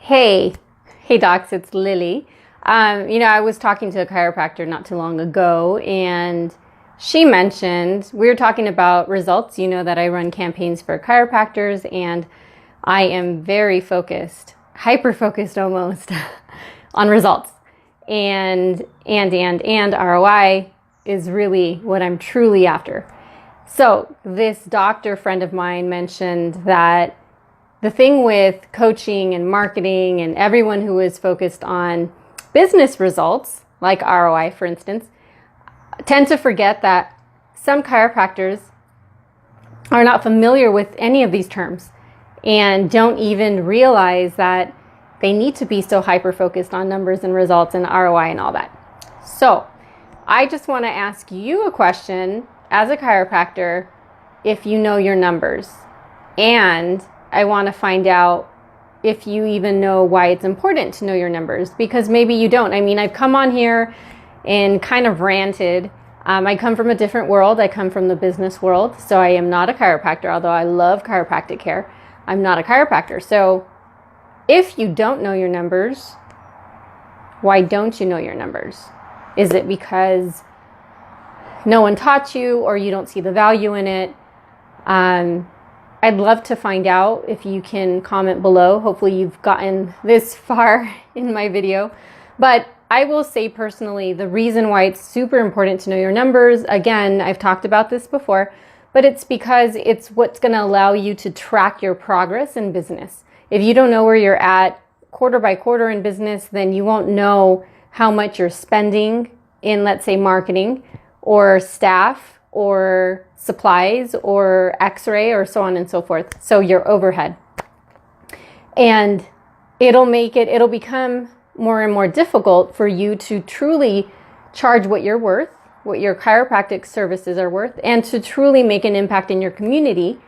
Hey docs, it's Lily. I was talking to a chiropractor not too long ago, and she mentioned, we were talking about results. You know that I run campaigns for chiropractors, and I am very focused, hyper-focused almost, on results. And ROI is really what I'm truly after. So this doctor friend of mine mentioned that the thing with coaching and marketing and everyone who is focused on business results, like ROI, for instance, tend to forget that some chiropractors are not familiar with any of these terms and don't even realize that they need to be so hyper-focused on numbers and results and ROI and all that. So I just want to ask you a question as a chiropractor, if you know your numbers, and I want to find out if you even know why it's important to know your numbers, because maybe you don't. I mean, I've come on here and kind of ranted. I come from a different world. I come from the business world. So I am not a chiropractor, although I love chiropractic care. I'm not a chiropractor. So if you don't know your numbers, why don't you know your numbers? Is it because no one taught you, or you don't see the value in it? I'd love to find out. If you can comment below. Hopefully you've gotten this far in my video. But I will say personally, the reason why it's super important to know your numbers, again, I've talked about this before, but it's because it's what's going to allow you to track your progress in business. If you don't know where you're at quarter by quarter in business, then you won't know how much you're spending in, let's say, marketing or staff or supplies or x-ray or so on and so forth. So your overhead. And it'll become more and more difficult for you to truly charge what you're worth, what your chiropractic services are worth, and to truly make an impact in your community.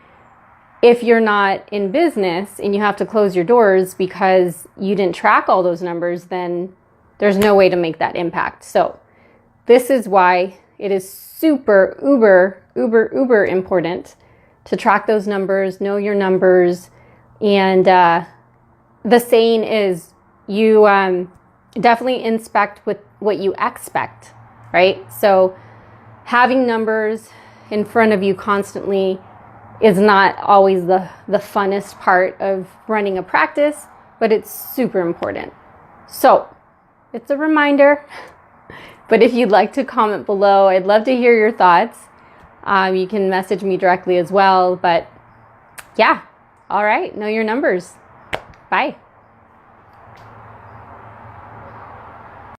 If you're not in business and you have to close your doors because you didn't track all those numbers, then there's no way to make that impact. So this is why it is super, uber important to track those numbers, know your numbers. And the saying is, you definitely inspect with what you expect, right? So having numbers in front of you constantly is not always the funnest part of running a practice, but it's super important. So it's a reminder. But if you'd like to comment below, I'd love to hear your thoughts. You can message me directly as well. But yeah, all right, know your numbers. Bye.